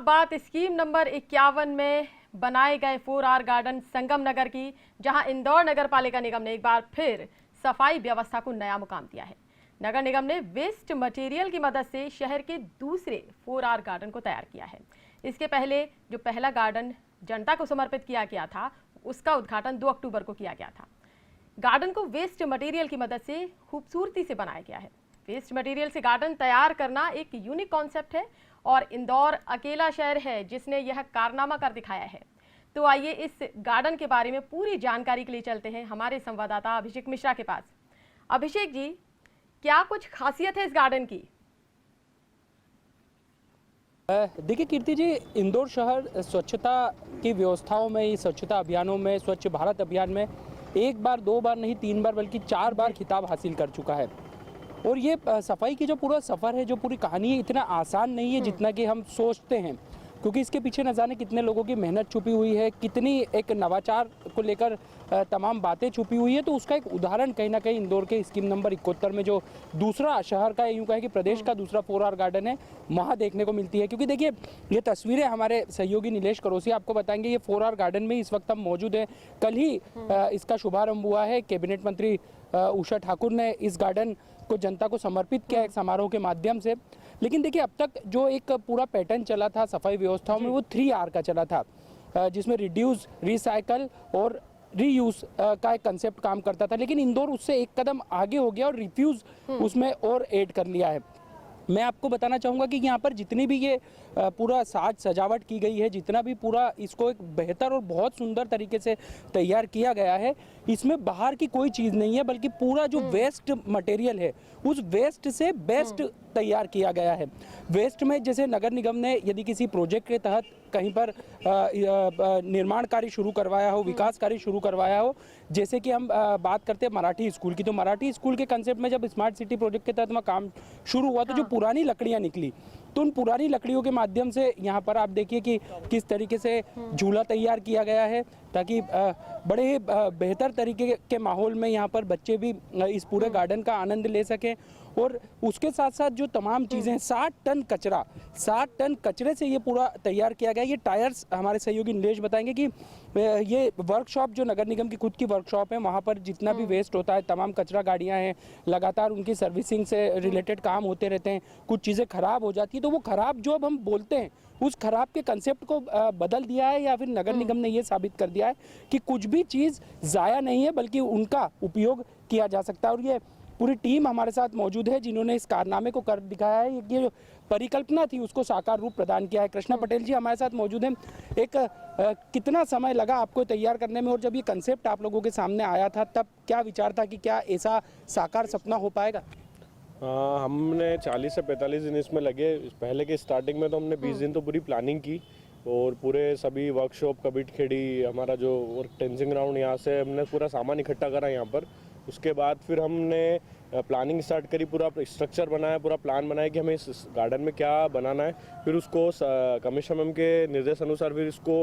बात scheme number 51 में बनाए गए 4R गार्डन संगम नगर की, जहां इंदौर नगर पालिका निगम ने एक बार फिर सफाई व्यवस्था को नया मुकाम दिया है। नगर निगम ने वेस्ट मटेरियल की मदद से शहर के दूसरे 4R गार्डन को तैयार किया है। इसके पहले जो पहला गार्डन जनता को समर्पित किया गया था, उसका उद्घाटन 2 अक्टूबर को किया गया था। गार्डन को वेस्ट मटेरियल की मदद से खूबसूरती से बनाया गया है। वेस्ट मटेरियल से गार्डन तैयार करना एक यूनिक कॉन्सेप्ट है और इंदौर अकेला शहर है जिसने यह कारनामा कर दिखाया है। तो आइए इस गार्डन के बारे में पूरी जानकारी के लिए चलते हैं हमारे संवाददाता अभिषेक मिश्रा के पास। अभिषेक जी, क्या कुछ खासियत है इस गार्डन की? देखिए कीर्ति जी, इंदौर शहर स्वच्छता की व्यवस्थाओं में, स्वच्छता अभियानों में, स्वच्छ भारत अभियान में एक बार, 2 बार नहीं, 3 बार बल्कि 4 बार खिताब हासिल कर चुका है। और ये सफाई की जो पूरा सफ़र है, जो पूरी कहानी है, इतना आसान नहीं है जितना कि हम सोचते हैं, क्योंकि इसके पीछे न जाने कितने लोगों की मेहनत छुपी हुई है, कितनी एक नवाचार को लेकर तमाम बातें छुपी हुई है। तो उसका एक उदाहरण कहीं ना कहीं इंदौर के स्कीम नंबर 71 में, जो दूसरा शहर का, यूँ कहें कि प्रदेश का दूसरा 4R गार्डन है, वहाँ देखने को मिलती है। क्योंकि देखिए, ये तस्वीरें हमारे सहयोगी नीलेश करोसी आपको बताएंगे। ये 4R गार्डन में इस वक्त हम मौजूद हैं। कल ही इसका शुभारंभ हुआ है। कैबिनेट मंत्री उषा ठाकुर ने इस गार्डन को जनता को समर्पित किया एक समारोह के माध्यम से। लेकिन देखिए, अब तक जो एक पूरा पैटर्न चला था सफाई व्यवस्थाओं में, वो 3R का चला था, जिसमें रिड्यूस, रिसाइकल और रीयूज का एक कंसेप्ट काम करता था। लेकिन इंदौर उससे एक कदम आगे हो गया और रिफ्यूज उसमें और ऐड कर लिया है। मैं आपको बताना चाहूँगा कि यहाँ पर जितनी भी ये पूरा साज सजावट की गई है, जितना भी पूरा इसको एक बेहतर और बहुत सुंदर तरीके से तैयार किया गया है, इसमें बाहर की कोई चीज़ नहीं है, बल्कि पूरा जो वेस्ट मटेरियल है, उस वेस्ट से बेस्ट तैयार किया गया है। वेस्ट में जैसे नगर निगम ने यदि किसी प्रोजेक्ट के तहत कहीं पर निर्माण कार्य शुरू करवाया हो, विकास कार्य शुरू करवाया हो, जैसे कि हम बात करते हैं मराठी स्कूल की, तो मराठी स्कूल के कंसेप्ट में जब स्मार्ट सिटी प्रोजेक्ट के तहत में काम शुरू हुआ, तो जो पुरानी लकड़ियाँ निकली, तो उन पुरानी लकड़ियों के माध्यम से यहाँ पर आप देखिए कि किस तरीके से झूला तैयार किया गया है, ताकि बड़े ही बेहतर तरीके के माहौल में यहाँ पर बच्चे भी इस पूरे गार्डन का आनंद ले सकें। और उसके साथ साथ जो तमाम चीज़ें, 60 टन कचरे से ये पूरा तैयार किया गया। ये टायर्स, हमारे सहयोगी नीलेश बताएंगे कि ये वर्कशॉप जो नगर निगम की खुद की वर्कशॉप है, वहाँ पर जितना भी वेस्ट होता है, तमाम कचरा गाड़ियाँ हैं, लगातार उनकी सर्विसिंग से रिलेटेड काम होते रहते हैं। कुछ चीज़ें खराब हो जाती है, तो वो खराब जो अब हम बोलते हैं, उस खराब के कंसेप्ट को बदल दिया है, या फिर नगर निगम ने ये साबित कर दिया है कि कुछ भी चीज़ ज़ाया नहीं है, बल्कि उनका उपयोग किया जा सकता है। और ये पूरी टीम हमारे साथ मौजूद है जिन्होंने इस कारनामे को कर दिखाया है। ये जो परिकल्पना थी उसको साकार रूप प्रदान किया है। कृष्णा पटेल जी हमारे साथ मौजूद हैं। एक कितना समय लगा आपको तैयार करने में, और जब ये कंसेप्ट आप लोगों के सामने आया था, तब क्या विचार था कि क्या ऐसा साकार सपना हो पाएगा? हमने 40 से 45 दिन इसमें लगे। पहले के स्टार्टिंग में तो हमने 20 दिन तो पूरी प्लानिंग की, और पूरे सभी वर्कशॉप, कबीट खेड़ी, हमारा जो टेंसिंग ग्राउंड, यहाँ से हमने पूरा सामान इकट्ठा करा यहाँ पर। उसके बाद फिर हमने प्लानिंग स्टार्ट करी, पूरा स्ट्रक्चर बनाया, पूरा प्लान बनाया कि हमें इस गार्डन में क्या बनाना है। फिर उसको कमिश्नर मैम के निर्देश अनुसार फिर इसको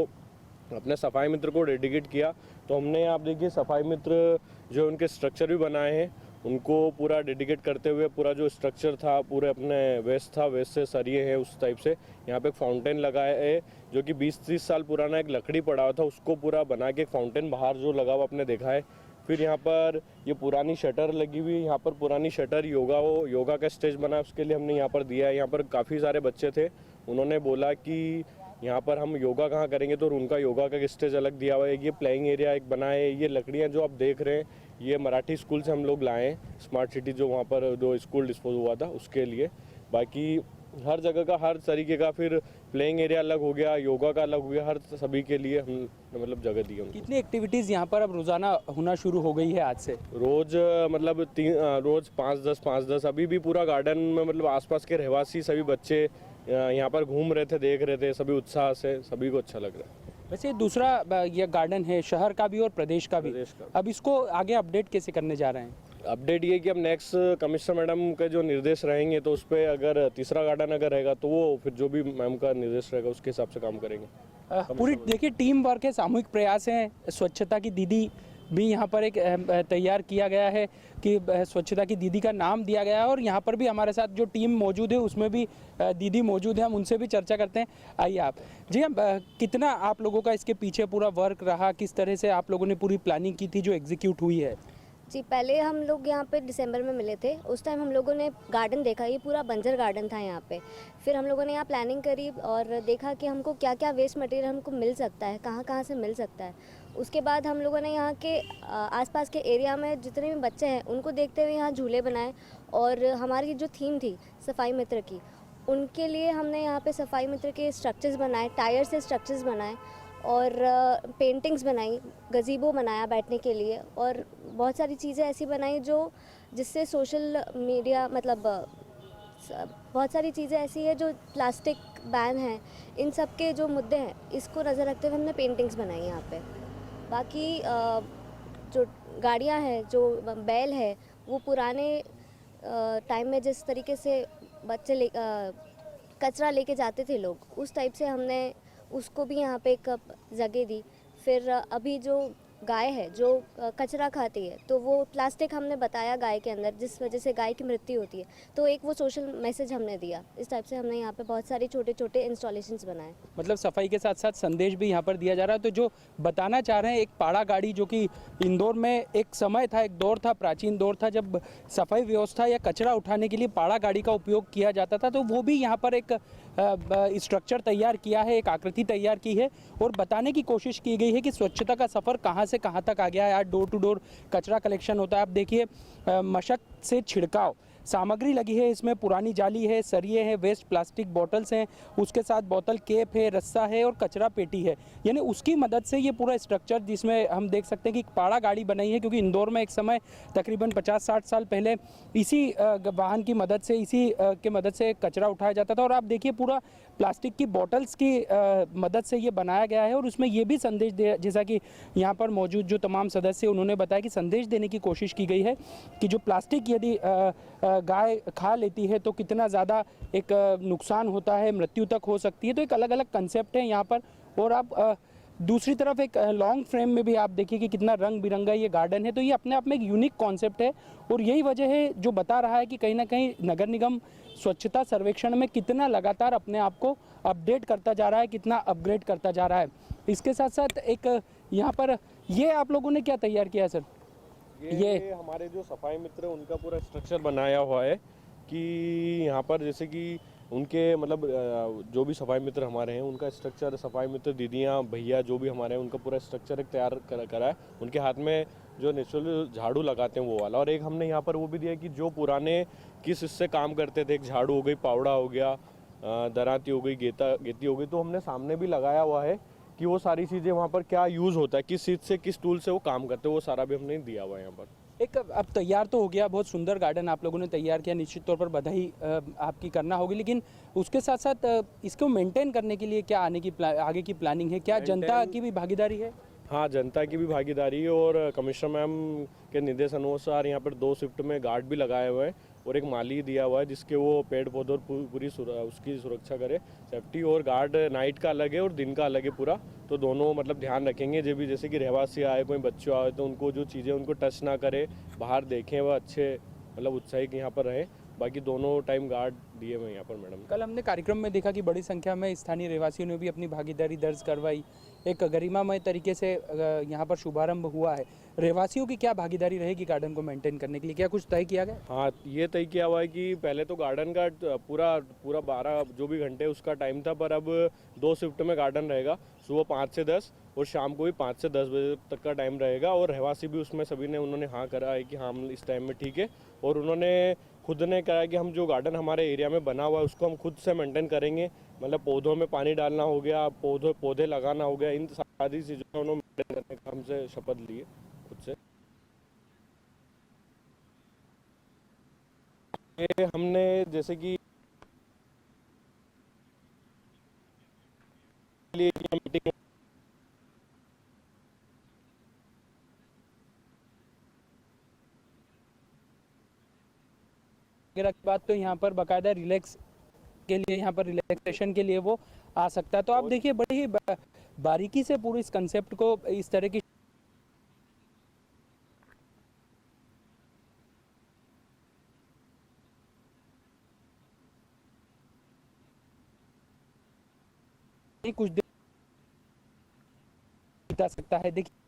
अपने सफाई मित्र को डेडिकेट किया। तो हमने, आप देखिए, सफाई मित्र जो उनके स्ट्रक्चर भी बनाए हैं, उनको पूरा डेडिकेट करते हुए पूरा जो स्ट्रक्चर था, पूरे अपने वेस्ट था, वेस्ट से सरिये हैं उस टाइप से। यहाँ पे एक फाउंटेन लगाया है जो कि 20-30 साल पुराना एक लकड़ी पड़ा हुआ था, उसको पूरा बना के एक फाउंटेन बाहर जो लगा हुआ आपने देखा है। फिर यहाँ पर ये पुरानी शटर लगी हुई, यहाँ पर पुरानी शटर योगा का स्टेज बना है, उसके लिए हमने यहाँ पर दिया है। यहाँ पर काफ़ी सारे बच्चे थे, उन्होंने बोला कि यहाँ पर हम योगा कहाँ करेंगे, तो उनका योगा का स्टेज अलग दिया हुआ है। ये प्लेइंग एरिया एक बना है। ये लकड़ियाँ जो आप देख रहे हैं, ये मराठी स्कूल से हम लोग लाए हैं, स्मार्ट सिटी जो वहाँ पर जो स्कूल डिस्पोज हुआ था उसके लिए। बाकी हर जगह का हर तरीके का, फिर प्लेइंग एरिया अलग हो गया, योगा का अलग हो गया, हर सभी के लिए हम मतलब जगह दी है। कितनी एक्टिविटीज़ यहाँ पर अब रोज़ाना होना शुरू हो गई है आज से? रोज़ मतलब रोज़ 5-10 अभी भी पूरा गार्डन में, मतलब आसपास के रहवासी सभी बच्चे यहाँ पर घूम रहे थे, देख रहे थे, सभी उत्साह से, सभी को अच्छा लग रहा है। वैसे दूसरा ये गार्डन है शहर का भी और प्रदेश का भी, अब इसको आगे अपडेट कैसे करने जा रहे हैं? अपडेट ये कि अब नेक्स्ट कमिश्नर मैडम के जो निर्देश रहेंगे, तो उस पर अगर तीसरा गार्डन अगर रहेगा, तो वो फिर जो भी मैम का निर्देश रहेगा उसके हिसाब से काम करेंगे। पूरी देखिए टीम वर्क है, सामूहिक प्रयास हैं। स्वच्छता की दीदी भी यहाँ पर एक तैयार किया गया है कि स्वच्छता की दीदी का नाम दिया गया है। और यहाँ पर भी हमारे साथ जो टीम मौजूद है उसमें भी दीदी मौजूद है, हम उनसे भी चर्चा करते हैं। आइए आप जी, हम कितना आप लोगों का इसके पीछे पूरा वर्क रहा, किस तरह से आप लोगों ने पूरी प्लानिंग की थी जो एग्जीक्यूट हुई है? जी, पहले हम लोग यहाँ पे दिसंबर में मिले थे। उस टाइम हम लोगों ने गार्डन देखा, ये पूरा बंजर गार्डन था यहाँ पे। फिर हम लोगों ने यहाँ प्लानिंग करी और देखा कि हमको क्या क्या वेस्ट मटेरियल हमको मिल सकता है, कहाँ कहाँ से मिल सकता है। उसके बाद हम लोगों ने यहाँ के आसपास के एरिया में जितने भी बच्चे हैं उनको देखते हुए यहाँ झूले बनाए। और हमारी जो थीम थी सफाई मित्र की, उनके लिए हमने यहाँ पे सफाई मित्र के स्ट्रक्चर्स बनाए, टायर से स्ट्रक्चर्स बनाए और पेंटिंग्स बनाई, गज़ीबो बनाया बैठने के लिए और बहुत सारी चीज़ें ऐसी बनाई जो जिससे सोशल मीडिया मतलब बहुत सारी चीज़ें ऐसी है जो प्लास्टिक बैन है, इन सब के जो मुद्दे हैं इसको नज़र रखते हुए हमने पेंटिंग्स बनाई यहाँ पे। बाकी जो गाड़ियाँ हैं, जो बैल है, वो पुराने टाइम में जिस तरीके से बच्चे कचरा लेके जाते थे लोग, उस टाइप से हमने उसको भी यहाँ पे एक जगह दी। फिर अभी जो गाय है जो कचरा खाती है, तो वो प्लास्टिक हमने बताया गाय के अंदर जिस वजह से गाय की मृत्यु होती है, तो एक वो सोशल मैसेज हमने दिया। इस टाइप से हमने यहाँ पे बहुत सारे छोटे छोटे इंस्टॉलेशंस बनाए। मतलब सफाई के साथ साथ संदेश भी यहाँ पर दिया जा रहा है। तो जो बताना चाह रहे हैं, एक पाड़ा गाड़ी जो कि इंदौर में एक समय था, एक दौर था, प्राचीन दौर था जब सफाई व्यवस्था या कचरा उठाने के लिए पाड़ा गाड़ी का उपयोग किया जाता था, तो वो भी यहाँ पर एक स्ट्रक्चर तैयार किया है, एक आकृति तैयार की है और बताने की कोशिश की गई है कि स्वच्छता का सफ़र कहाँ से कहाँ तक आ गया है। आज डोर टू डोर कचरा कलेक्शन होता है। आप देखिए मशक से छिड़काव सामग्री लगी है, इसमें पुरानी जाली है, सरिये हैं, वेस्ट प्लास्टिक बॉटल्स हैं, उसके साथ बोतल केप है, रस्सा है और कचरा पेटी है। यानी उसकी मदद से ये पूरा स्ट्रक्चर, जिसमें हम देख सकते हैं कि पाड़ा गाड़ी बनाई है, क्योंकि इंदौर में एक समय तकरीबन 50-60 साल पहले इसी वाहन की मदद से, इसी के मदद से कचरा उठाया जाता था। और आप देखिए पूरा प्लास्टिक की बॉटल्स की मदद से ये बनाया गया है और उसमें ये भी संदेश दे, जैसा कि यहाँ पर मौजूद जो तमाम सदस्य उन्होंने बताया कि संदेश देने की कोशिश की गई है कि जो प्लास्टिक यदि गाय खा लेती है तो कितना ज़्यादा एक नुकसान होता है, मृत्यु तक हो सकती है। तो एक अलग अलग कंसेप्ट है यहाँ पर। और आप दूसरी तरफ एक लॉन्ग फ्रेम में भी आप देखिए कि कितना रंग बिरंगा ये गार्डन है। तो ये अपने आप में एक यूनिक कॉन्सेप्ट है और यही वजह है जो बता रहा है कि कहीं ना कहीं नगर निगम स्वच्छता सर्वेक्षण में कितना लगातार अपने आप को अपडेट करता जा रहा है, कितना अपग्रेड करता जा रहा है। इसके साथ साथ एक यहाँ पर ये आप लोगों ने क्या तैयार किया है सर? ये हमारे जो सफाई मित्र उनका पूरा स्ट्रक्चर बनाया हुआ है कि यहाँ पर जैसे कि उनके मतलब जो भी सफाई मित्र हमारे हैं उनका स्ट्रक्चर, सफाई मित्र दीदियाँ भैया जो भी हमारे हैं उनका पूरा स्ट्रक्चर एक तैयार करा है। उनके हाथ में जो नेचुरल झाड़ू लगाते हैं वो वाला, और एक हमने यहाँ पर वो भी दिया कि जो पुराने किस इससे काम करते थे, एक झाड़ू हो गई, पावड़ा हो गया, दराती हो गई, गेती हो गई, तो हमने सामने भी लगाया हुआ है कि वो सारी चीज़ें वहाँ पर क्या यूज़ होता है, किस चीज़ से, किस टूल से वो काम करते हैं, वो सारा भी हमने दिया हुआ है यहाँ पर। एक अब तैयार तो हो गया, बहुत सुंदर गार्डन आप लोगों ने तैयार किया, निश्चित तौर पर बधाई आपकी करना होगी, लेकिन उसके साथ साथ इसको मेंटेन करने के लिए क्या आगे की प्लानिंग है? क्या जनता की भी भागीदारी है? हाँ, जनता की भी भागीदारी है और कमिश्नर मैम के निर्देश अनुसार यहाँ पर 2 शिफ्ट में गार्ड भी लगाए हुए हैं और एक माली दिया हुआ है जिसके वो पेड़ पौधों और पूरी उसकी सुरक्षा करे, सेफ्टी। और गार्ड नाइट का अलग है और दिन का अलग है पूरा, तो दोनों मतलब ध्यान रखेंगे। जब भी जैसे कि रहवासी आए, कोई बच्चे आए तो उनको जो चीज़ें उनको टच ना करे, बाहर देखें, वह अच्छे मतलब उत्साहित यहाँ पर रहे। बाकी दोनों टाइम गार्ड दिए हुए यहाँ पर मैडम। कल हमने कार्यक्रम में देखा कि बड़ी संख्या में स्थानीय रहवासियों ने भी अपनी भागीदारी दर्ज करवाई, एक गरिमामय तरीके से यहाँ पर शुभारंभ हुआ है। रहवासियों की क्या भागीदारी रहेगी गार्डन को मेंटेन करने के लिए, क्या कुछ तय किया गया? हाँ, ये तय किया हुआ है कि पहले तो गार्डन का पूरा 12 जो भी घंटे उसका टाइम था, पर अब 2 शिफ्ट में गार्डन रहेगा, सुबह 5 से 10 और शाम को भी 5 से 10 बजे तक का टाइम रहेगा। और रहवासी भी उसमें सभी ने उन्होंने हाँ करा है कि हाँ हम इस टाइम में ठीक है, और उन्होंने खुद ने कहा कि हम जो गार्डन हमारे एरिया में बना हुआ है उसको हम खुद से मेंटेन करेंगे। मतलब पौधों में पानी डालना हो गया, पौधे लगाना हो गया, इन सारी चीज़ों को मेंटेन करने का हमसे शपथ लिए खुद से। ये हमने जैसे कि मीटिंग वगैरह की बात, तो यहाँ पर बाकायदा रिलैक्स के लिए, यहाँ पर रिलैक्सेशन के लिए वो आ सकता है। तो आप देखिए बड़ी ही बारीकी से पूरी इस कंसेप्ट को, इस तरह की कुछ देर बिता सकता है। देखिए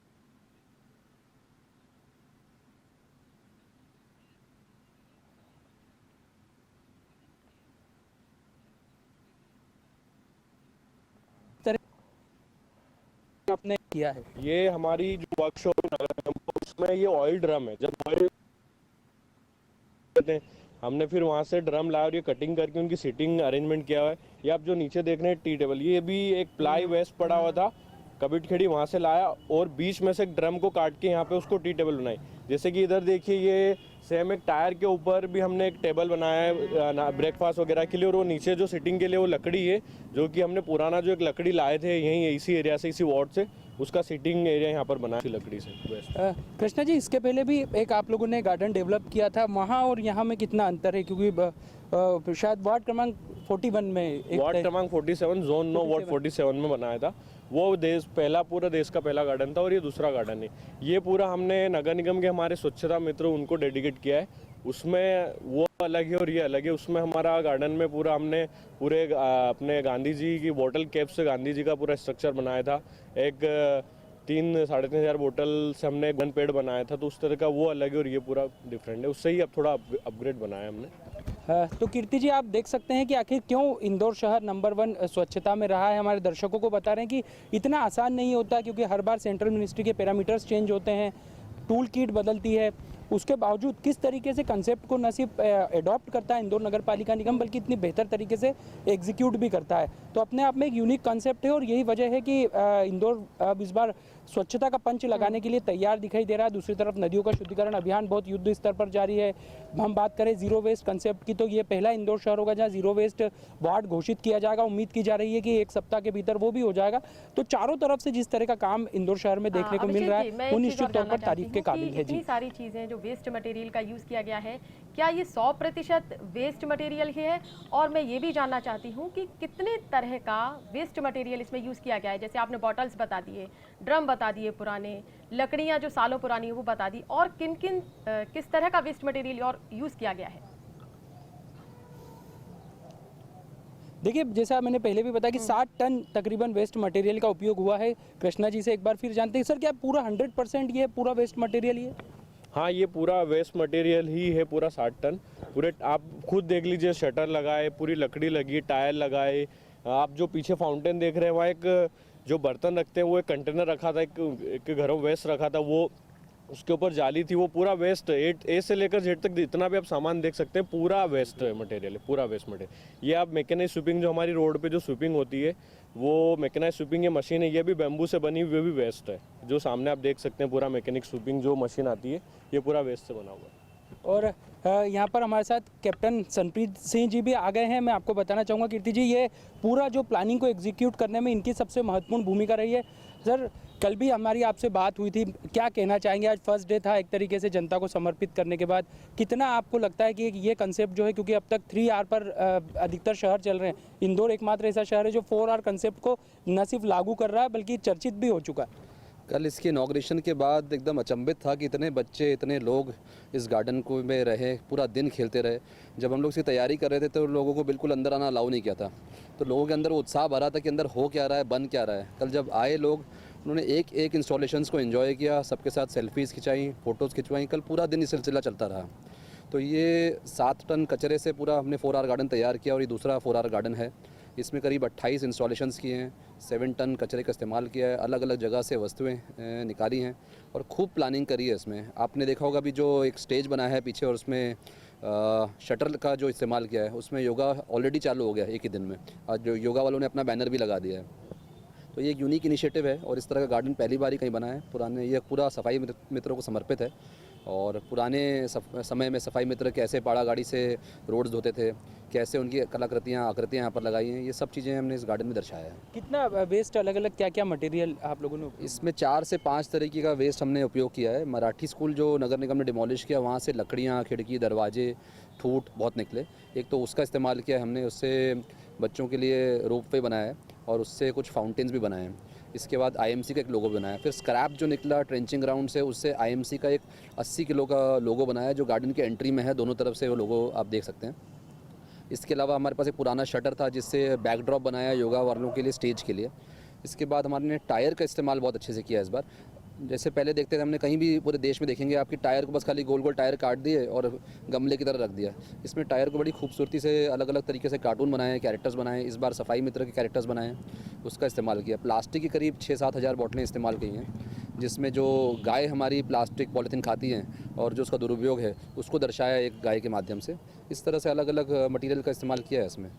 आपने किया है। ये हमारी जो वर्कशॉप उसमें ये ऑयल ड्रम है। जब ऑयल हमने फिर वहाँ से ड्रम लाया और ये कटिंग करके उनकी सीटिंग अरेंजमेंट किया हुआ है। ये आप जो नीचे देख रहे हैं टी टेबल, ये भी एक प्लाई वेस्ट पड़ा हुआ था, कबिट खेड़ी वहाँ से लाया और बीच में से एक ड्रम को काट के यहाँ पे उसको टी टेबल बनाई। जैसे कि इधर देखिए, ये सेम एक टायर के ऊपर भी हमने एक टेबल बनाया है ब्रेकफास्ट वगैरह के लिए, और वो नीचे जो सिटिंग के लिए वो लकड़ी है, जो कि हमने पुराना जो एक लकड़ी लाए थे यहीं इसी एरिया से, इसी वार्ड से, उसका सिटिंग एरिया यहाँ पर बना लकड़ी से। कृष्णा जी, इसके पहले भी एक आप लोगों ने गार्डन डेवलप किया था, वहाँ और यहाँ में कितना अंतर है? क्योंकि शायद वार्ड क्रमांक 41 में वार्ड क्रमांक 47 जोन 9 वार्ड 47 में बनाया था। वो पूरा देश का पहला गार्डन था और ये दूसरा गार्डन है। ये पूरा हमने नगर निगम के हमारे स्वच्छता मित्र उनको डेडिकेट किया है। उसमें वो अलग है और ये अलग है। उसमें हमारा गार्डन में हमने पूरे अपने गांधी जी की बोतल कैप से गांधी जी का पूरा स्ट्रक्चर बनाया था। एक 3-3.5 हज़ार बोतल से हमने एक पेड़ बनाया था, तो उस तरह का वो अलग है और ये पूरा डिफरेंट है। उससे ही अब थोड़ा अपग्रेड बनाया हमने। तो कीर्ति जी, आप देख सकते हैं कि आखिर क्यों इंदौर शहर नंबर 1 स्वच्छता में रहा है। हमारे दर्शकों को बता रहे हैं कि इतना आसान नहीं होता, क्योंकि हर बार सेंट्रल मिनिस्ट्री के पैरामीटर्स चेंज होते हैं, टूल किट बदलती है। उसके बावजूद किस तरीके से कंसेप्ट को न सिर्फ एडॉप्ट करता है इंदौर नगर पालिका निगम, बल्कि इतनी बेहतर तरीके से एग्जीक्यूट भी करता है, तो अपने आप में एक यूनिक कंसेप्ट है। और यही वजह है कि इंदौर अब इस बार स्वच्छता का पंच लगाने के लिए तैयार दिखाई दे रहा है। दूसरी तरफ नदियों का शुद्धिकरण अभियान बहुत युद्ध स्तर पर जारी है। हम बात करें जीरो वेस्ट कंसेप्ट की, तो ये पहला इंदौर शहर होगा जहाँ जीरो वेस्ट वार्ड घोषित किया जाएगा। उम्मीद की जा रही है कि एक सप्ताह के भीतर वो भी हो जाएगा। तो चारों तरफ से जिस तरह का काम इंदौर शहर में देखने को मिल रहा है, वो निश्चित तौर पर तारीफ के काबिल है। इतनी सारी चीजें जो वेस्ट मटेरियल का यूज किया गया है, क्या ये 100% वेस्ट मटेरियल ही है? और मैं ये भी जानना चाहती हूँ कि कितने तरह का वेस्ट मटेरियल इसमें यूज किया गया है। जैसे आपने बॉटल्स बता दिए, ड्रम बता दिए पुराने, लकड़ियाँ जो सालों पुरानी है वो बता दी, और किस तरह का वेस्ट मटेरियल और यूज किया गया है? देखिए, जैसा मैंने पहले भी बताया कि 60 टन तकरीबन वेस्ट मटेरियल का उपयोग हुआ है। कृष्णा जी से एक बार फिर जानते हैं, सर क्या पूरा 100% ये पूरा वेस्ट मटेरियल ही है? हाँ, ये पूरा वेस्ट मटेरियल ही है, पूरा 60 टन। पूरे आप खुद देख लीजिए, शटर लगाए, पूरी लकड़ी लगी, टायर लगाए। आप जो पीछे फाउंटेन देख रहे हैं, वहाँ एक जो बर्तन रखते हैं वो एक कंटेनर रखा था, एक घरों वेस्ट रखा था, वो उसके ऊपर जाली थी, वो पूरा वेस्ट है। ए से लेकर जेड तक जितना भी आप सामान देख सकते हैं, पूरा वेस्ट मटेरियल है, पूरा वेस्ट मटेरियल। ये आप मैकेनाइज स्वीपिंग, जो हमारी रोड पे जो स्वीपिंग होती है, वो मैकेनाइज स्वीपिंग ये मशीन है, ये भी बैम्बू से बनी हुई, भी वेस्ट है। जो सामने आप देख सकते हैं, पूरा मैकेनिक स्वीपिंग जो मशीन आती है, ये पूरा वेस्ट से बना हुआ है। और यहाँ पर हमारे साथ कैप्टन सनप्रीत सिंह जी भी आ गए हैं। मैं आपको बताना चाहूँगा कीर्ति जी, ये पूरा जो प्लानिंग को एग्जीक्यूट करने में इनकी सबसे महत्वपूर्ण भूमिका रही है। सर, कल भी हमारी आपसे बात हुई थी, क्या कहना चाहेंगे? आज फर्स्ट डे था एक तरीके से जनता को समर्पित करने के बाद, कितना आपको लगता है कि ये कंसेप्ट जो है, क्योंकि अब तक 3R पर अधिकतर शहर चल रहे हैं, इंदौर एकमात्र ऐसा शहर है जो 4R कंसेप्ट को न सिर्फ लागू कर रहा है बल्कि चर्चित भी हो चुका है। कल इसके इनॉग्रेशन के बाद एकदम अचंभित था कि इतने बच्चे, इतने लोग इस गार्डन को में रहे, पूरा दिन खेलते रहे। जब हम लोग इसकी तैयारी कर रहे थे तो लोगों को बिल्कुल अंदर आना अलाउ नहीं किया था, तो लोगों के अंदर वो उत्साह भरा था कि अंदर हो क्या रहा है, बन क्या रहा है। कल जब आए लोग, उन्होंने एक एक इंस्टॉलेशंस को एंजॉय किया, सबके साथ सेल्फीज़ खिंचाई, फ़ोटोज़ खिंचवाई। कल पूरा दिन ये सिलसिला चलता रहा। तो ये 7 टन कचरे से पूरा हमने 4R गार्डन तैयार किया और ये दूसरा 4R गार्डन है। इसमें करीब 28 इंस्टॉलेशंस किए हैं, 7 टन कचरे का इस्तेमाल किया है, अलग अलग जगह से वस्तुएं निकाली हैं और खूब प्लानिंग करी है इसमें। आपने देखा होगा भी जो एक स्टेज बना है पीछे, और उसमें शटर का जो इस्तेमाल किया है, उसमें योगा ऑलरेडी चालू हो गया है एक ही दिन में। आज जो योगा वालों ने अपना बैनर भी लगा दिया है। तो ये एक यूनिक इनिशिएटिव है और इस तरह का गार्डन पहली बार ही कहीं बना है। पुराने ये पूरा सफाई मित्रों को समर्पित है, और पुराने समय में सफाई मित्र कैसे पाड़ा गाड़ी से रोड्स धोते थे, कैसे उनकी कलाकृतियाँ आकृतियाँ यहाँ पर लगाई हैं, ये सब चीज़ें हमने इस गार्डन में दर्शाया है। कितना वेस्ट, अलग अलग क्या क्या मटेरियल आप लोगों ने? इसमें 4 से 5 तरीके का वेस्ट हमने उपयोग किया है। मराठी स्कूल जो नगर निगम ने डिमोलिश किया, वहाँ से लकड़ियाँ, खिड़की, दरवाजे, ठूठ बहुत निकले। एक तो उसका इस्तेमाल किया हमने, उससे बच्चों के लिए रोपवे बनाया है और उससे कुछ फाउंटेन्स भी बनाए हैं। इसके बाद IMC का एक लोगो बनाया। फिर स्क्रैप जो निकला ट्रेंचिंग ग्राउंड से, उससे IMC का एक 80 किलो का लोगो बनाया, जो गार्डन के एंट्री में है, दोनों तरफ से वो लोगो आप देख सकते हैं। इसके अलावा हमारे पास एक पुराना शटर था जिससे बैकड्रॉप बनाया योगा वालों के लिए, स्टेज के लिए। इसके बाद हमारे ने टायर का इस्तेमाल बहुत अच्छे से किया इस बार। जैसे पहले देखते थे हमने, कहीं भी पूरे देश में देखेंगे आपकी टायर को बस खाली गोल गोल टायर काट दिए और गमले की तरह रख दिया। इसमें टायर को बड़ी खूबसूरती से अलग अलग तरीके से कार्टून बनाए, कैरेक्टर्स बनाए। इस बार सफाई मित्र के कैरेक्टर्स बनाए, उसका इस्तेमाल किया। प्लास्टिक की करीब 6-7 हज़ार बोतलें इस्तेमाल की हैं, जिसमें जो गाय हमारी प्लास्टिक पॉलीथीन खाती हैं और जो उसका दुरुपयोग है उसको दर्शाया एक गाय के माध्यम से। इस तरह से अलग अलग मटेरियल का इस्तेमाल किया है इसमें।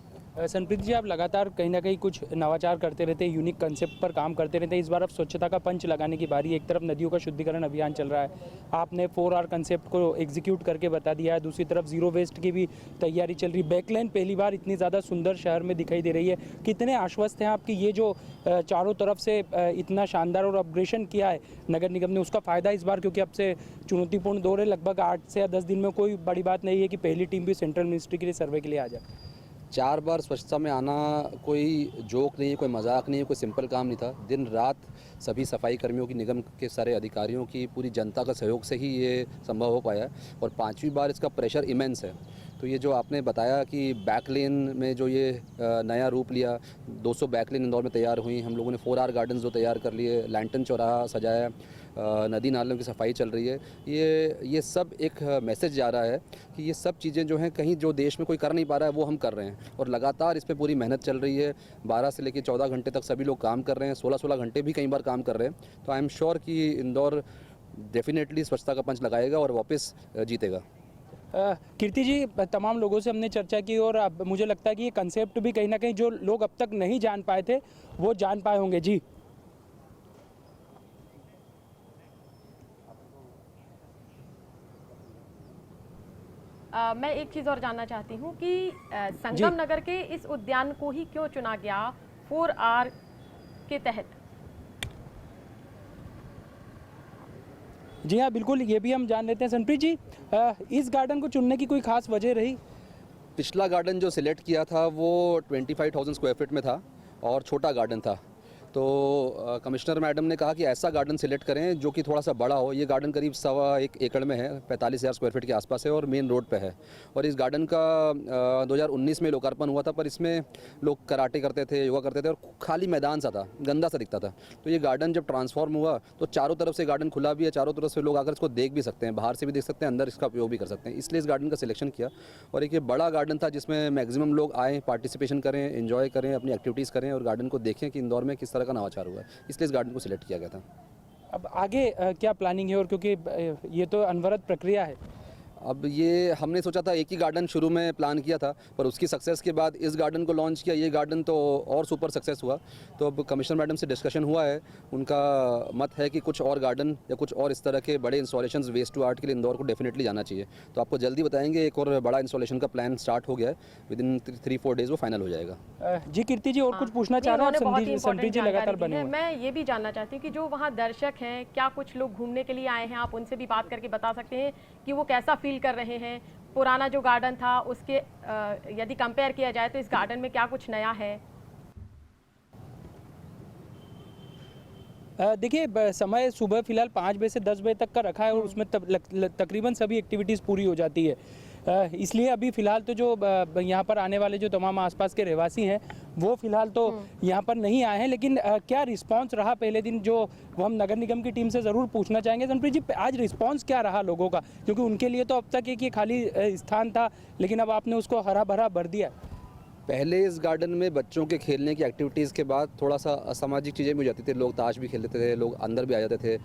सनप्रीत जी, आप लगातार कहीं ना कहीं कुछ नवाचार करते रहते हैं, यूनिक कंसेप्ट पर काम करते रहते हैं। इस बार अब स्वच्छता का पंच लगाने की बारी है। एक तरफ नदियों का शुद्धिकरण अभियान चल रहा है, आपने 4R कंसेप्ट को एग्जीक्यूट करके बता दिया है। दूसरी तरफ जीरो वेस्ट की भी तैयारी चल रही। बैकलाइन पहली बार इतनी ज़्यादा सुंदर शहर में दिखाई दे रही है। कितने आश्वस्त हैं आपकी ये जो चारों तरफ से इतना शानदार और अपग्रेडेशन किया है नगर निगम ने, उसका फ़ायदा इस बार, क्योंकि अब से चुनौतीपूर्ण दौर है, लगभग 8 से 10 दिन में कोई बड़ी बात नहीं है कि पहली टीम भी सेंट्रल मिनिस्ट्री के लिए सर्वे के लिए आ जाए। 4 बार स्वच्छता में आना कोई जोक नहीं है, कोई मजाक नहीं है, कोई सिंपल काम नहीं था। दिन रात सभी सफाई कर्मियों की, निगम के सारे अधिकारियों की, पूरी जनता का सहयोग से ही ये संभव हो पाया है। और 5वीं बार इसका प्रेशर इमेंस है। तो ये जो आपने बताया कि बैकलेन में जो ये नया रूप लिया, 200 बैकलेन इंदौर में तैयार हुई। हम लोगों ने 4R गार्डन्स जो तैयार कर लिए, लैंटन चौराहा सजाया, नदी नालों की सफाई चल रही है। ये सब एक मैसेज जा रहा है कि ये सब चीज़ें जो हैं, कहीं जो देश में कोई कर नहीं पा रहा है वो हम कर रहे हैं। और लगातार इस पर पूरी मेहनत चल रही है। 12 से लेकर 14 घंटे तक सभी लोग काम कर रहे हैं, 16-16 घंटे भी कई बार काम कर रहे हैं। तो आई एम श्योर कि इंदौर डेफिनेटली स्वच्छता का पंच लगाएगा और वापस जीतेगा। कीर्ति जी, तमाम लोगों से हमने चर्चा की और अब मुझे लगता है कि ये कंसेप्ट भी कहीं ना कहीं जो लोग अब तक नहीं जान पाए थे वो जान पाए होंगे। जी, मैं एक चीज़ और जानना चाहती हूँ कि संगम नगर के इस उद्यान को ही क्यों चुना गया 4R के तहत? जी हाँ, बिल्कुल, ये भी हम जान लेते हैं। सनप्रीत जी, इस गार्डन को चुनने की कोई खास वजह रही? पिछला गार्डन जो सिलेक्ट किया था वो 25,000 स्क्वायर फीट में था और छोटा गार्डन था। तो कमिश्नर मैडम ने कहा कि ऐसा गार्डन सिलेक्ट करें जो कि थोड़ा सा बड़ा हो। ये गार्डन करीब 1.25 एकड़ में है, 45,000 स्क्वायर फीट के आसपास है और मेन रोड पे है। और इस गार्डन का 2019 में लोकार्पण हुआ था, पर इसमें लोग कराटे करते थे, योगा करते थे और खाली मैदान सा था, गंदा सा दिखता था। तो ये गार्डन जब ट्रांसफॉर्म हुआ तो चारों तरफ से गार्डन खुला भी है, चारों तरफ से लोग आकर इसको देख भी सकते हैं, बाहर से भी देख सकते हैं, अंदर इसका उपयोग भी कर सकते हैं। इसलिए इस गार्डन का सिलेक्शन किया। और एक ये बड़ा गार्डन था जिसमें मैक्सिमम लोग आएँ, पार्टिसिपेशन करें, एंजॉय करें, अपनी एक्टिविटीज़ करें और गार्डन को देखें कि इंदौर में किस तरह का नवाचार हुआ है। इसलिए इस गार्डन को सिलेक्ट किया गया था। अब आगे क्या प्लानिंग है? और क्योंकि ये तो अनवरत प्रक्रिया है, अब ये हमने सोचा था एक ही गार्डन शुरू में प्लान किया था, पर उसकी सक्सेस के बाद इस गार्डन को लॉन्च किया। ये गार्डन तो और सुपर सक्सेस हुआ। तो अब कमिश्नर मैडम से डिस्कशन हुआ है, उनका मत है कि कुछ और गार्डन या कुछ और इस तरह के बड़े इंस्टॉलेशंस वेस्ट टू आर्ट के लिए इंदौर को डेफिनेटली जाना चाहिए। तो आपको जल्दी बताएंगे। एक और बड़ा इंस्टॉलेशन का प्लान स्टार्ट हो गया है, विदिन 3-4 डेज वो फाइनल हो जाएगा। जी कीर्ति जी, और कुछ पूछना चाह रहे हैं? सनप्रीत जी लगातार बने हुए हैं। मैं ये भी जानना चाहती हूँ कि जो वहाँ दर्शक हैं, क्या कुछ लोग घूमने के लिए आए हैं? आप उनसे भी बात करके बता सकते हैं कि वो कैसा फील कर रहे हैं? पुराना जो गार्डन था उसके यदि कंपेयर किया जाए तो इस गार्डन में क्या कुछ नया है? देखिए, समय सुबह फिलहाल 5 बजे से 10 बजे तक का रखा है और उसमें तकरीबन सभी एक्टिविटीज़ पूरी हो जाती है। इसलिए अभी फ़िलहाल तो जो यहाँ पर आने वाले जो तमाम आसपास के रहवासी हैं वो फ़िलहाल तो यहाँ पर नहीं आए हैं। लेकिन क्या रिस्पांस रहा पहले दिन, जो वो हम नगर निगम की टीम से ज़रूर पूछना चाहेंगे। सनप्रीत जी, आज रिस्पांस क्या रहा लोगों का? क्योंकि उनके लिए तो अब तक एक ये खाली स्थान था, लेकिन अब आपने उसको हरा भरा भर दिया। पहले इस गार्डन में बच्चों के खेलने की एक्टिविटीज़ के बाद थोड़ा सा असामाजिक चीज़ें भी हो जाती थी। लोग ताश भी खेलते थे, लोग अंदर भी आ जाते थे,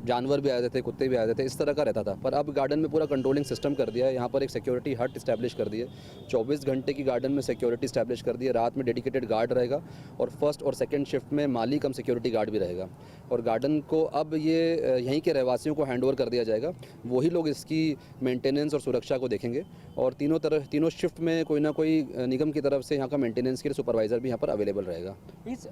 जानवर भी आ जाते थे, कुत्ते भी आ जाते थे, इस तरह का रहता था। पर अब गार्डन में पूरा कंट्रोलिंग सिस्टम कर दिया है। यहाँ पर एक सिक्योरिटी हट इस्टेब्लिश कर दी है। 24 घंटे की गार्डन में सिक्योरिटी इस्टेब्लिश कर दी है। रात में डेडिकेटेड गार्ड रहेगा और फर्स्ट और सेकेंड शिफ्ट में माली कम सिक्योरिटी गार्ड भी रहेगा। और गार्डन को अब ये यहीं के रहवासियों को हैंड ओवर कर दिया जाएगा। वही लोग इसकी मेंटेनेंस और सुरक्षा को देखेंगे और तीनों शिफ्ट में कोई ना कोई निगम की तरफ से यहाँ का मेंटेनेंस के लिए सुपरवाइजर भी यहाँ पर अवेलेबल रहेगा।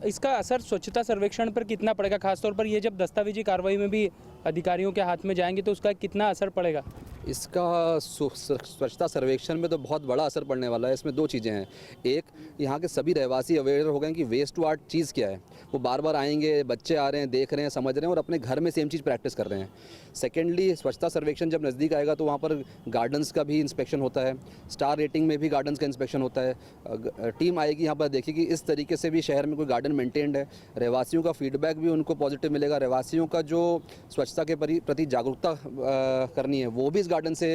इसका असर स्वच्छता सर्वेक्षण पर कितना पड़ेगा? खासतौर पर ये जब दस्तावेजी कार्रवाई में भी अधिकारियों के हाथ में जाएंगे तो उसका कितना असर पड़ेगा? इसका स्वच्छता सर्वेक्षण में तो बहुत बड़ा असर पड़ने वाला है। इसमें दो चीज़ें हैं। एक, यहाँ के सभी रहवासी अवेयर हो गए कि वेस्ट टू आर्ट चीज़ क्या है। वो बार बार आएंगे, बच्चे आ रहे हैं, देख रहे हैं, समझ रहे हैं और अपने घर में सेम चीज़ प्रैक्टिस कर रहे हैं। सेकेंडली, स्वच्छता सर्वेक्षण जब नज़दीक आएगा तो वहाँ पर गार्डन्स का भी इंस्पेक्शन होता है, स्टार रेटिंग में भी गार्डन्स का इंस्पेक्शन होता है। टीम आएगी यहाँ पर, देखेगी इस तरीके से भी शहर में कोई गार्डन मेंटेन्ड है। रहवासियों का फीडबैक भी उनको पॉजिटिव मिलेगा। रहवासियों का जो स्वच्छता के प्रति जागरूकता करनी है वो भी इस गार्डन से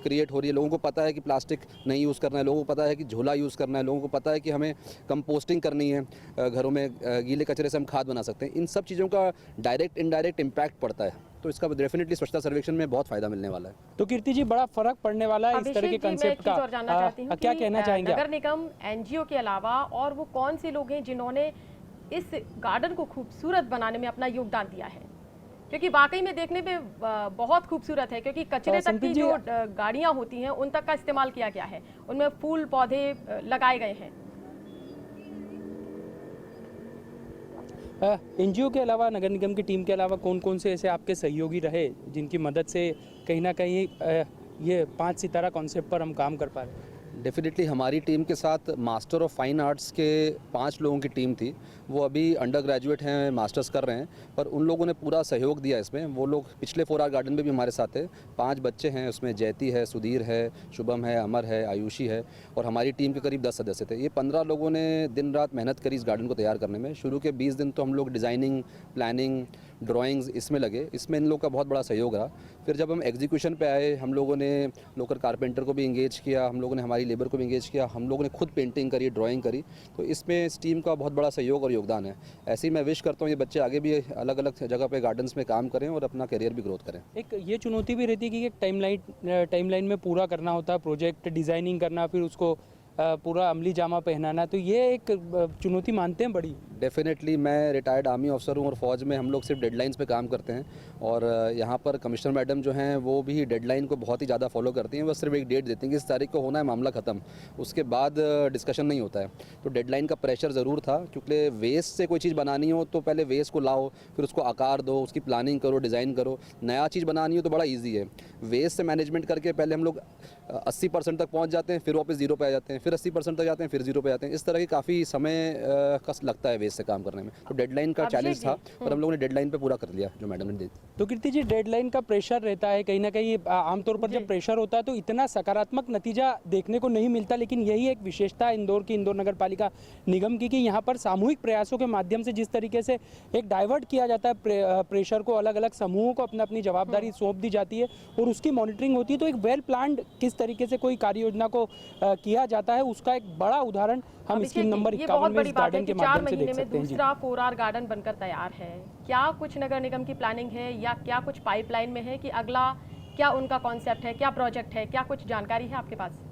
क्रिएट हो रही है। लोगों को पता है कि प्लास्टिक नहीं यूज़ करना है, लोगों को पता है कि झोला यूज़ करना है, लोगों को पता है कि हमें कंपोस्टिंग करनी है, घरों में गीले कचरे से हम खाद बना सकते हैं। इन सब चीज़ों का डायरेक्ट इनडायरेक्ट इम्पैक्ट पड़ता है, तो इसका डेफिनेटली स्वच्छता सर्वेक्षण में बहुत फायदा मिलने वाला है। तो कीर्ति जी, बड़ा फर्क पड़ने वाला है इस तरह के कंसेप्ट का। क्या कहना चाहेंगे नगर निगम, एनजीओ के अलावा और वो कौन से लोग हैं जिन्होंने इस गार्डन को खूबसूरत बनाने में अपना योगदान दिया है? क्योंकि वाकई में देखने में बहुत खूबसूरत है, क्योंकि कचरे तक की जो गाड़ियां होती हैं उन तक का इस्तेमाल किया गया है, उनमें फूल पौधे लगाए गए हैं। एनजीओ के अलावा, नगर निगम की टीम के अलावा कौन कौन से ऐसे आपके सहयोगी रहे जिनकी मदद से कहीं ना कहीं ये 5 सितारा कॉन्सेप्ट पर हम काम कर पा रहे हैं? डेफिनेटली हमारी टीम के साथ मास्टर ऑफ फाइन आर्ट्स के 5 लोगों की टीम थी। वो अभी अंडर ग्रेजुएट हैं, मास्टर्स कर रहे हैं, पर उन लोगों ने पूरा सहयोग दिया इसमें। वो लोग पिछले 4 आर गार्डन में भी हमारे साथ थे। 5 बच्चे हैं, उसमें जयती है, सुधीर है, शुभम है, अमर है, आयुषी है और हमारी टीम के करीब 10 सदस्य थे। ये 15 लोगों ने दिन रात मेहनत करी इस गार्डन को तैयार करने में। शुरू के 20 दिन तो हम लोग डिज़ाइनिंग, प्लानिंग, ड्राइंग्स इसमें लगे। इसमें इन लोग का बहुत बड़ा सहयोग रहा। फिर जब हम एग्जीक्यूशन पे आए, हम लोगों ने लोकल कारपेंटर को भी इंगेज किया, हम लोगों ने हमारी लेबर को भी इंगेज किया, हम लोगों ने खुद पेंटिंग करी, ड्राइंग करी। तो इसमें इस टीम का बहुत बड़ा सहयोग और योगदान है। ऐसे ही मैं विश करता हूँ ये बच्चे आगे भी अलग अलग जगह पे गार्डन्स में काम करें और अपना करियर भी ग्रोथ करें। एक ये चुनौती भी रहती है कि एक टाइमलाइन में पूरा करना होता है, प्रोजेक्ट डिज़ाइनिंग करना, फिर उसको पूरा अमली जामा पहनाना, तो ये एक चुनौती मानते हैं बड़ी? डेफिनेटली, मैं रिटायर्ड आर्मी ऑफिसर हूँ और फ़ौज में हम लोग सिर्फ डेडलाइंस पे काम करते हैं और यहाँ पर कमिश्नर मैडम जो हैं वो भी डेडलाइन को बहुत ही ज़्यादा फॉलो करती हैं। बस सिर्फ एक डेट देती हैं कि इस तारीख को होना है, मामला ख़त्म, उसके बाद डिस्कशन नहीं होता है। तो डेडलाइन का प्रेशर ज़रूर था, क्योंकि वेस्ट से कोई चीज़ बनानी हो तो पहले वेस्ट को लाओ, फिर उसको आकार दो, उसकी प्लानिंग करो, डिज़ाइन करो। नया चीज़ बनानी हो तो बड़ा ईजी है। वेस्ट से मैनेजमेंट करके पहले हम लोग 80% तक पहुँच जाते हैं, फिर वापस 0 पे आ जाते हैं, फिर 80% तक जाते हैं, फिर 0 पे आते हैं। इस तरह की काफ़ी समय का लगता है वेस्ट से काम करने में। तो डेडलाइन का चैलेंज था और हम लोगों ने डेडलाइन पे पूरा कर लिया जो मैडम ने दी। तो कीर्ति जी, डेडलाइन का प्रेशर रहता है कहीं ना कहीं। आमतौर पर जब प्रेशर होता है तो इतना सकारात्मक नतीजा देखने को नहीं मिलता, लेकिन यही एक विशेषता इंदौर की, इंदौर नगर पालिका निगम की, कि यहाँ पर सामूहिक प्रयासों के माध्यम से जिस तरीके से एक डाइवर्ट किया जाता है प्रेशर को, अलग अलग समूहों को अपना अपनी जवाबदारी सौंप दी जाती है और उसकी मॉनिटरिंग होती है। तो एक वेल प्लान्ड किस तरीके से कोई कार्य योजना को किया जाता है, उसका एक बड़ा उदाहरण हम स्क्रीन नंबर 51 में इस गार्डन के माध्यम से देख सकते हैं। दूसरा 4 आर गार्डन बनकर तैयार है। क्या कुछ नगर निगम की प्लानिंग है या क्या कुछ पाइपलाइन में है कि अगला क्या उनका कॉन्सेप्ट है, क्या प्रोजेक्ट है, क्या कुछ जानकारी है आपके पास?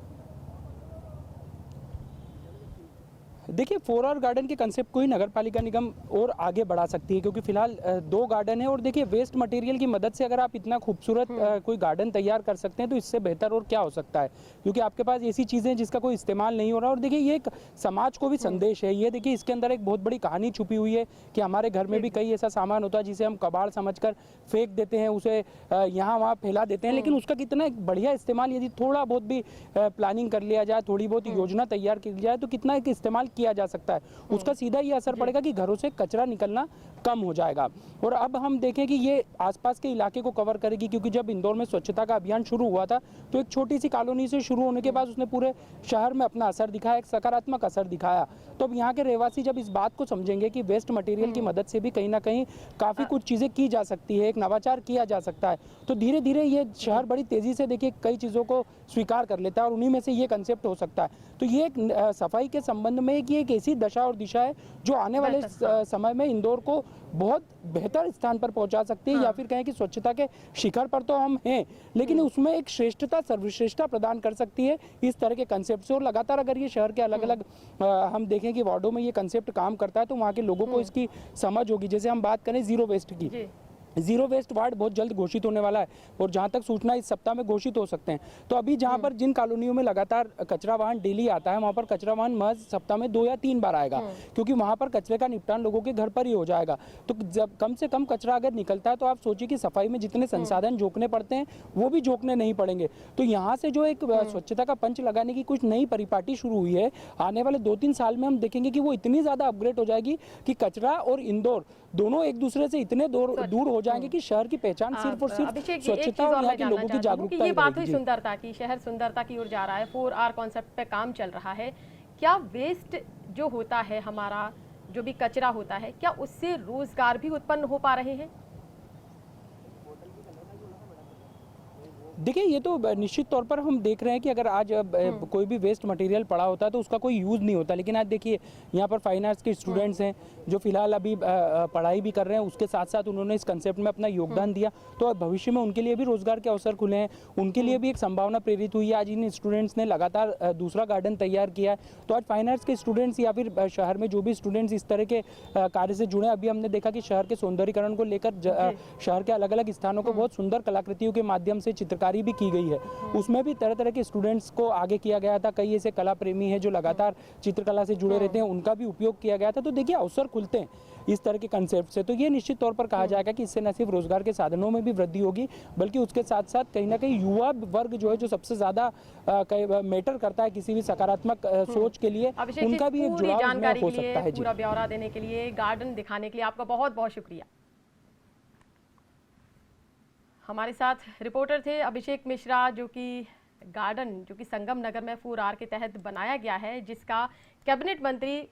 देखिए, 4 आर गार्डन के कंसेप्ट को ही नगर पालिका निगम और आगे बढ़ा सकती है, क्योंकि फिलहाल 2 गार्डन है और देखिए वेस्ट मटेरियल की मदद से अगर आप इतना खूबसूरत कोई गार्डन तैयार कर सकते हैं तो इससे बेहतर और क्या हो सकता है, क्योंकि आपके पास ऐसी चीज़ें हैं जिसका कोई इस्तेमाल नहीं हो रहा। और देखिए, ये एक समाज को भी संदेश है। ये देखिए, इसके अंदर एक बहुत बड़ी कहानी छुपी हुई है कि हमारे घर में भी कई ऐसा सामान होता है जिसे हम कबाड़ समझकर फेंक देते हैं, उसे यहाँ वहाँ फैला देते हैं, लेकिन उसका कितना एक बढ़िया इस्तेमाल यदि थोड़ा बहुत भी प्लानिंग कर लिया जाए, थोड़ी बहुत योजना तैयार की जाए तो कितना एक इस्तेमाल किया जा सकता है। उसका सीधा ये असर पड़ेगा कि घरों से कचरा निकलना कम हो जाएगा। और अब हम देखें कि ये आसपास के इलाके को कवर करेगी, क्योंकि जब इंदौर में स्वच्छता का अभियान शुरू हुआ था तो एक छोटी सी कॉलोनी से शुरू होने के बाद उसने पूरे शहर में अपना असर दिखाया, एक सकारात्मक असर दिखाया। तो अब यहाँ के रहवासी जब इस बात को समझेंगे कि वेस्ट मटेरियल की मदद से भी कहीं ना कहीं काफ़ी कुछ चीज़ें की जा सकती है, एक नवाचार किया जा सकता है, तो धीरे धीरे ये शहर बड़ी तेज़ी से देखिए कई चीज़ों को स्वीकार कर लेता है और उन्हीं में से ये कंसेप्ट हो सकता है। तो ये एक सफाई के संबंध में कि एक ऐसी दशा और दिशा है जो आने वाले समय में इंदौर को बहुत बेहतर स्थान पर पहुंचा सकती है। या फिर कहें कि स्वच्छता के शिखर पर तो हम हैं, लेकिन उसमें एक श्रेष्ठता, सर्वश्रेष्ठता प्रदान कर सकती है इस तरह के कंसेप्ट से। और लगातार अगर ये शहर के अलग अलग हम देखें कि वार्डों में ये कंसेप्ट काम करता है तो वहाँ के लोगों को इसकी समझ होगी। जैसे हम बात करें जीरो वेस्ट की, जीरो वेस्ट वार्ड बहुत जल्द घोषित होने वाला है और जहां तक सूचना इस सप्ताह में घोषित हो सकते हैं। तो अभी जहां पर जिन कॉलोनियों में लगातार कचरा वाहन डेली आता है, वहां पर कचरा वाहन महज सप्ताह में 2 या 3 बार आएगा, क्योंकि वहां पर कचरे का निपटान लोगों के घर पर ही हो जाएगा। तो जब कम से कम कचरा अगर निकलता है तो आप सोचिए कि सफाई में जितने संसाधन झोंकने पड़ते हैं वो भी झोंकने नहीं पड़ेंगे। तो यहाँ से जो एक स्वच्छता का पंच लगाने की कुछ नई परिपाटी शुरू हुई है, आने वाले 2-3 साल में हम देखेंगे कि वो इतनी ज्यादा अपग्रेड हो जाएगी कि कचरा और इंदौर दोनों एक दूसरे से इतने दूर हो जाएंगे कि शहर की पहचान सिर्फ और सिर्फ अभिषेक जी, एक स्वच्छता चीज और और यहाँ मैं के जानना लोगों की चाहती हूँ कि जागरूकता ये ही बात हुई रहेगी। सुंदरता की, शहर सुंदरता की ओर जा रहा है, 4R कॉन्सेप्ट पे काम चल रहा है। क्या वेस्ट जो होता है हमारा, जो भी कचरा होता है, क्या उससे रोजगार भी उत्पन्न हो पा रहे हैं? देखिए, ये तो निश्चित तौर पर हम देख रहे हैं कि अगर आज कोई भी वेस्ट मटेरियल पड़ा होता है तो उसका कोई यूज़ नहीं होता, लेकिन आज देखिए यहाँ पर फाइन आर्ट्स के स्टूडेंट्स हैं जो फिलहाल अभी पढ़ाई भी कर रहे हैं, उसके साथ साथ उन्होंने इस कंसेप्ट में अपना योगदान दिया, तो अब भविष्य में उनके लिए भी रोजगार के अवसर खुले हैं, उनके लिए भी एक संभावना प्रेरित हुई है। आज इन स्टूडेंट्स ने लगातार दूसरा गार्डन तैयार किया है। तो आज फाइन आर्ट्स के स्टूडेंट्स या फिर शहर में जो भी स्टूडेंट्स इस तरह के कार्य से जुड़े, अभी हमने देखा कि शहर के सौंदर्यीकरण को लेकर शहर के अलग अलग स्थानों को बहुत सुंदर कलाकृतियों के माध्यम से चित्रकारी भी की गई है। उसमें भी तरह तरह के स्टूडेंट्स को आगे किया गया था। कई ऐसे कला प्रेमी हैं जो लगातार चित्रकला से जुड़े रहते हैं, उनका भी उपयोग किया गया था। तो देखिए, अवसर खुलते हैं इस तरह के कंसेप्ट से। तो ये निश्चित तौर पर कहा जाएगा कि इससे न सिर्फ रोजगार के साधनों में भी वृद्धि होगी, बल्कि उसके साथ साथ कहीं ना कहीं युवा वर्ग जो है, जो सबसे ज्यादा मैटर करता है किसी भी सकारात्मक सोच के लिए, उनका भी एक पूरी जुड़ाव जानकारी हो के सकता है। लिए, पूरा ब्यौरा देने के लिए, गार्डन दिखाने के लिए आपका बहुत बहुत शुक्रिया। हमारे साथ रिपोर्टर थे अभिषेक मिश्रा, जो कि गार्डन जो कि संगम नगर में 4R के तहत बनाया गया है, जिसका कैबिनेट मंत्री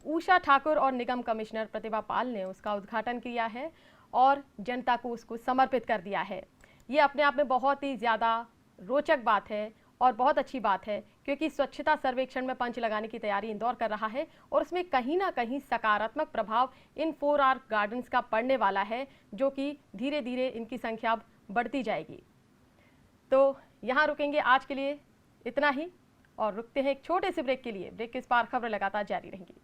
उषा ठाकुर और निगम कमिश्नर प्रतिभा पाल ने उसका उद्घाटन किया है और जनता को उसको समर्पित कर दिया है। ये अपने आप में बहुत ही ज़्यादा रोचक बात है और बहुत अच्छी बात है, क्योंकि स्वच्छता सर्वेक्षण में पंच लगाने की तैयारी इंदौर कर रहा है और उसमें कहीं ना कहीं सकारात्मक प्रभाव इन 4R गार्डन्स का पड़ने वाला है, जो कि धीरे धीरे इनकी संख्या बढ़ती जाएगी। तो यहाँ रुकेंगे आज के लिए, इतना ही, और रुकते हैं एक छोटे से ब्रेक के लिए। ब्रेक के इस पार खबर लगातार जारी रहेंगी।